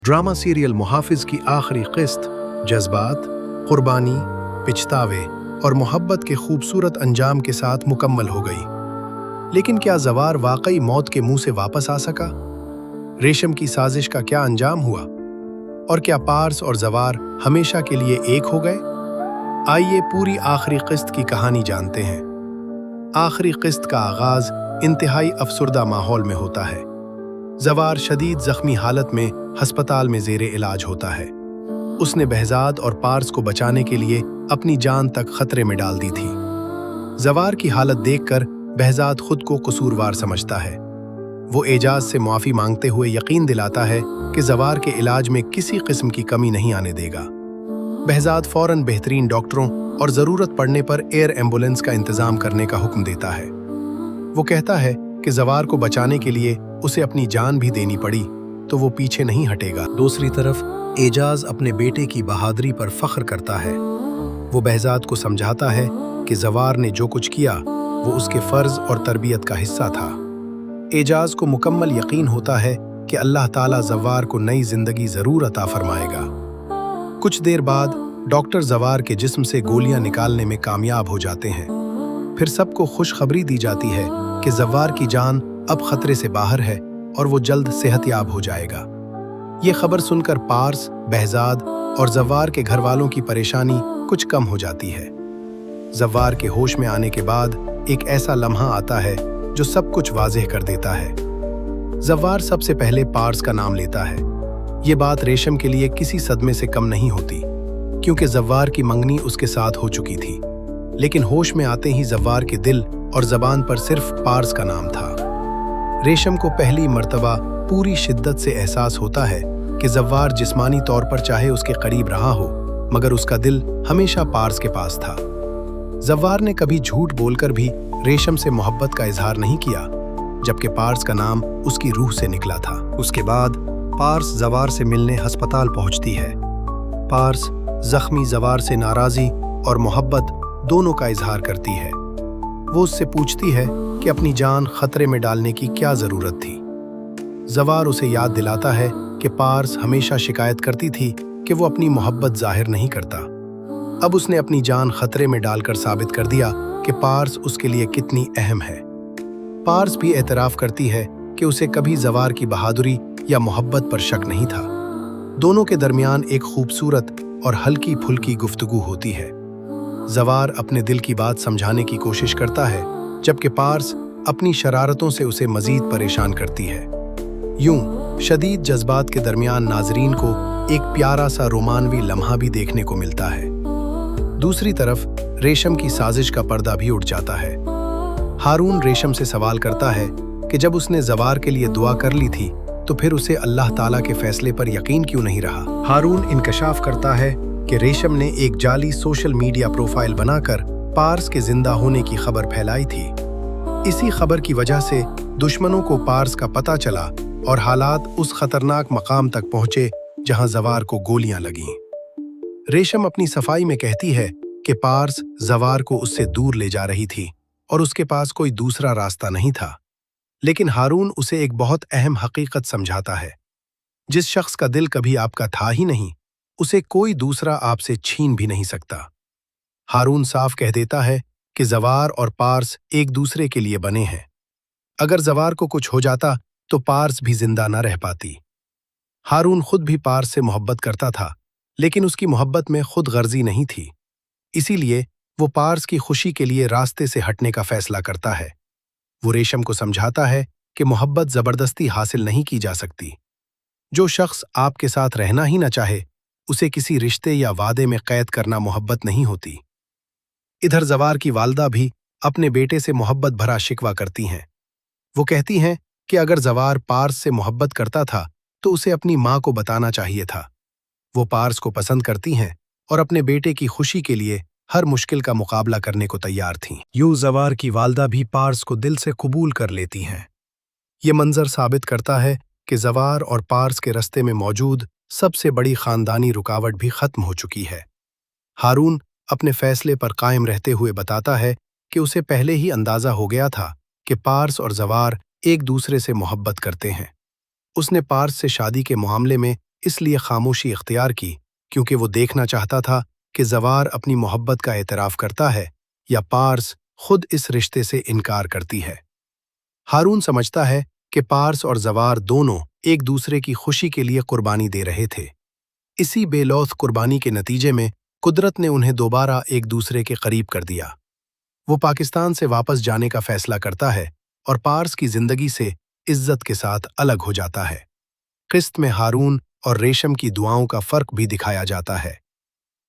Drama serial मुहाफिज की आखिरी किस्त जज्बात, कुर्बानी, पिछतावे और मोहब्बत के खूबसूरत अंजाम के साथ मुकम्मल हो गई। लेकिन क्या ज़वार वाकई मौत के मुंह से वापस आ सका? रेशम की साजिश का क्या अंजाम हुआ? और क्या पार्स और ज़वार हमेशा के लिए एक हो गए? आइए पूरी आखिरी किस्त की कहानी जानते हैं। आखिरी किस्त का आगाज इंतहाई अफसुर्दा माहौल में होता है। ज़वार शदीद जख्मी हालत में अस्पताल में ज़ेरे इलाज होता है। उसने बहजाद और पार्स को बचाने के लिए अपनी जान तक खतरे में डाल दी थी। ज़वार की हालत देखकर बहजाद खुद को कसूरवार समझता है। वो एजाज से मुआफ़ी मांगते हुए यकीन दिलाता है कि ज़वार के इलाज में किसी किस्म की कमी नहीं आने देगा। बहजाद फौरन बेहतरीन डॉक्टरों और ज़रूरत पड़ने पर एयर एम्बुलेंस का इंतज़ाम करने का हुक्म देता है। वो कहता है कि ज़वार को बचाने के लिए उसे अपनी जान भी देनी पड़ी तो वो पीछे नहीं हटेगा। दूसरी तरफ एजाज अपने बेटे की बहादुरी पर फख्र करता है। वो बहजाद को समझाता है कि ज़वार ने जो कुछ किया वो उसके फ़र्ज़ और तरबियत का हिस्सा था। एजाज को मुकम्मल यकीन होता है कि अल्लाह ताला ज़वार को नई ज़िंदगी ज़रूर अता फरमाएगा। कुछ देर बाद डॉक्टर ज़वार के जिस्म से गोलियां निकालने में कामयाब हो जाते हैं। फिर सबको खुशखबरी दी जाती है कि ज़वार की जान अब खतरे से बाहर है और वो जल्द सेहतयाब हो जाएगा। ये खबर सुनकर पार्स, बहजाद और ज़वार के घर वालों की परेशानी कुछ कम हो जाती है। ज़वार के होश में आने के बाद एक ऐसा लम्हा आता है जो सब कुछ वाज़ेह कर देता है। ज़वार सबसे पहले पार्स का नाम लेता है। ये बात रेशम के लिए किसी सदमे से कम नहीं होती, क्योंकि ज़वार की मंगनी उसके साथ हो चुकी थी। लेकिन होश में आते ही ज़वार के दिल और ज़बान पर सिर्फ पार्स का नाम था। रेशम को पहली मर्तबा पूरी शिद्दत से एहसास होता है कि ज़वार जिस्मानी तौर पर चाहे उसके करीब रहा हो, मगर उसका दिल हमेशा पार्स के पास था। ज़वार ने कभी झूठ बोलकर भी रेशम से मोहब्बत का इजहार नहीं किया, जबकि पार्स का नाम उसकी रूह से निकला था। उसके बाद पार्स ज़वार से मिलने अस्पताल पहुंचती है। पार्स जख्मी ज़वार से नाराज़ी और मोहब्बत दोनों का इजहार करती है। वो उससे पूछती है कि अपनी जान खतरे में डालने की क्या ज़रूरत थी। ज़वार उसे याद दिलाता है कि पार्स हमेशा शिकायत करती थी कि वो अपनी मोहब्बत जाहिर नहीं करता। अब उसने अपनी जान खतरे में डालकर साबित कर दिया कि पार्स उसके लिए कितनी अहम है। पार्स भी एतराफ़ करती है कि उसे कभी ज़वार की बहादुरी या मोहब्बत पर शक नहीं था। दोनों के दरमियान एक खूबसूरत और हल्की फुल्की गुफ्तगू होती है। ज़वार अपने दिल की बात समझाने की कोशिश करता है, जबकि पार्स अपनी शरारतों से उसे मज़ीद परेशान करती है। यूं शदीद जज्बात के दरमियान नाज़रीन को एक प्यारा सा रोमानवी लम्हा भी देखने को मिलता है। दूसरी तरफ रेशम की साजिश का पर्दा भी उठ जाता है। हारून रेशम से सवाल करता है कि जब उसने ज़वार के लिए दुआ कर ली थी तो फिर उसे अल्लाह ताला के फैसले पर यकीन क्यों नहीं रहा। हारून इंकशाफ करता है कि रेशम ने एक जाली सोशल मीडिया प्रोफाइल बनाकर पार्स के जिंदा होने की खबर फैलाई थी। इसी खबर की वजह से दुश्मनों को पार्स का पता चला और हालात उस खतरनाक मकाम तक पहुंचे जहां ज़वार को गोलियां लगीं। रेशम अपनी सफाई में कहती है कि पार्स ज़वार को उससे दूर ले जा रही थी और उसके पास कोई दूसरा रास्ता नहीं था। लेकिन हारून उसे एक बहुत अहम हकीकत समझाता है। जिस शख्स का दिल कभी आपका था ही नहीं, उसे कोई दूसरा आपसे छीन भी नहीं सकता। हारून साफ कह देता है कि ज़वार और पार्स एक दूसरे के लिए बने हैं। अगर ज़वार को कुछ हो जाता तो पार्स भी जिंदा न रह पाती। हारून खुद भी पार्स से मोहब्बत करता था, लेकिन उसकी मोहब्बत में खुद गर्जी नहीं थी। इसीलिए वो पार्स की खुशी के लिए रास्ते से हटने का फैसला करता है। वो रेशम को समझाता है कि मोहब्बत ज़बरदस्ती हासिल नहीं की जा सकती। जो शख्स आपके साथ रहना ही न चाहे, उसे किसी रिश्ते या वादे में कैद करना मोहब्बत नहीं होती। इधर ज़वार की वालदा भी अपने बेटे से मोहब्बत भरा शिकवा करती हैं। वो कहती हैं कि अगर ज़वार पार्स से मोहब्बत करता था तो उसे अपनी माँ को बताना चाहिए था। वो पार्स को पसंद करती हैं और अपने बेटे की खुशी के लिए हर मुश्किल का मुकाबला करने को तैयार थीं। यूं ज़वार की वालदा भी पार्स को दिल से कबूल कर लेती हैं। ये मंजर साबित करता है कि ज़वार और पार्स के रस्ते में मौजूद सबसे बड़ी ख़ानदानी रुकावट भी ख़त्म हो चुकी है। हारून अपने फैसले पर कायम रहते हुए बताता है कि उसे पहले ही अंदाज़ा हो गया था कि पार्स और ज़वार एक दूसरे से मोहब्बत करते हैं। उसने पार्स से शादी के मामले में اس لیے خاموشی اختیار کی، کیونکہ وہ دیکھنا چاہتا تھا کہ زوار اپنی محبت کا اعتراف کرتا ہے یا پارس خود اس رشتے سے انکار کرتی ہے۔ ہارون سمجھتا ہے کہ پارس اور زوار دونوں ایک دوسرے کی خوشی کے لیے قربانی دے رہے تھے۔ اسی بے لوث قربانی کے نتیجے میں قدرت نے انہیں دوبارہ ایک دوسرے کے قریب کر دیا۔ وہ پاکستان سے واپس جانے کا فیصلہ کرتا ہے اور پارس کی زندگی سے عزت کے ساتھ الگ ہو جاتا ہے۔ قسط میں ہارون اور ریشم کی دعاؤں کا فرق بھی دکھایا جاتا ہے۔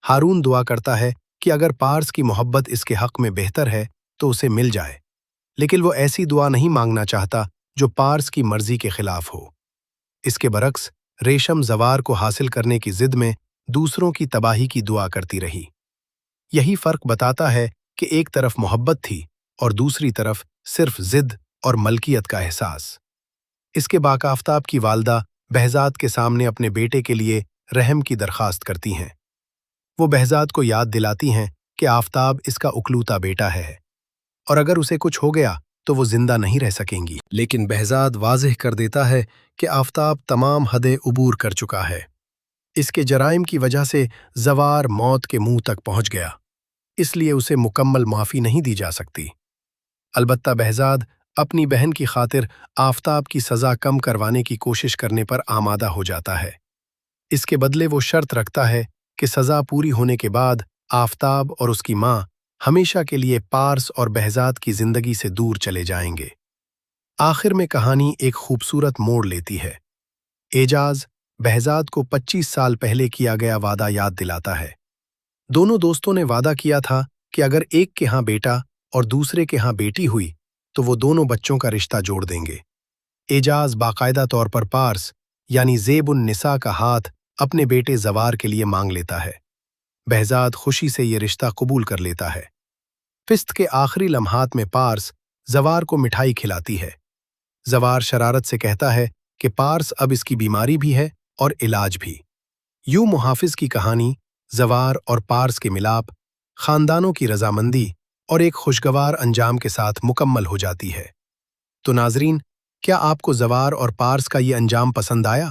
ہارون دعا کرتا ہے کہ اگر پارس کی محبت اس کے حق میں بہتر ہے تو اسے مل جائے، لیکن وہ ایسی دعا نہیں مانگنا چاہتا جو پارس کی مرضی کے خلاف ہو۔ اس کے برعکس ریشم زوار کو حاصل کرنے کی ضد میں دوسروں کی تباہی کی دعا کرتی رہی۔ یہی فرق بتاتا ہے کہ ایک طرف محبت تھی اور دوسری طرف صرف ضد اور ملکیت کا احساس۔ اس کے بعد آفتاب کی والدہ بہزاد کے سامنے اپنے بیٹے کے لیے رحم کی درخواست کرتی ہیں۔ وہ بہزاد کو یاد دلاتی ہیں کہ آفتاب اس کا اکلوتا بیٹا ہے اور اگر اسے کچھ ہو گیا تو وہ زندہ نہیں رہ سکیں گی، لیکن بہزاد واضح کر دیتا ہے کہ آفتاب تمام حدیں عبور کر چکا ہے۔ اس کے جرائم کی وجہ سے زوار موت کے منہ تک پہنچ گیا، اس لیے اسے مکمل معافی نہیں دی جا سکتی۔ البتہ بہزاد اپنی بہن کی خاطر آفتاب کی سزا کم کروانے کی کوشش کرنے پر آمادہ ہو جاتا ہے۔ اس کے بدلے وہ شرط رکھتا ہے کہ سزا پوری ہونے کے بعد آفتاب اور اس کی ماں ہمیشہ کے لیے پارس اور بہزاد کی زندگی سے دور چلے جائیں گے۔ آخر میں کہانی ایک خوبصورت موڑ لیتی ہے۔ اعجاز بہزاد کو 25 سال پہلے کیا گیا وعدہ یاد دلاتا ہے۔ دونوں دوستوں نے وعدہ کیا تھا کہ اگر ایک کے ہاں بیٹا اور دوسرے کے ہاں بیٹی ہوئی تو وہ دونوں بچوں کا رشتہ جوڑ دیں گے۔ اعجاز باقاعدہ طور پر پارس یعنی زیب النساء کا ہاتھ اپنے بیٹے زوار کے لیے مانگ لیتا ہے۔ بہزاد خوشی سے یہ رشتہ قبول کر لیتا ہے۔ فسط کے آخری لمحات میں پارس زوار کو مٹھائی کھلاتی ہے۔ زوار شرارت سے کہتا ہے کہ پارس اب اس کی بیماری بھی ہے اور علاج بھی۔ یوں محافظ کی کہانی زوار اور پارس کے ملاپ، خاندانوں کی رضامندی اور ایک خوشگوار انجام کے ساتھ مکمل ہو جاتی ہے۔ تو ناظرین، کیا آپ کو زوار اور پارس کا یہ انجام پسند آیا؟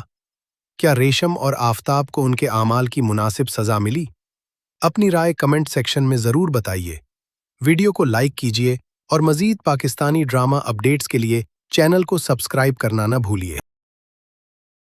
کیا ریشم اور آفتاب کو ان کے اعمال کی مناسب سزا ملی؟ اپنی رائے کمنٹ سیکشن میں ضرور بتائیے۔ ویڈیو کو لائک کیجیے اور مزید پاکستانی ڈرامہ اپڈیٹس کے لیے چینل کو سبسکرائب کرنا نہ بھولیے۔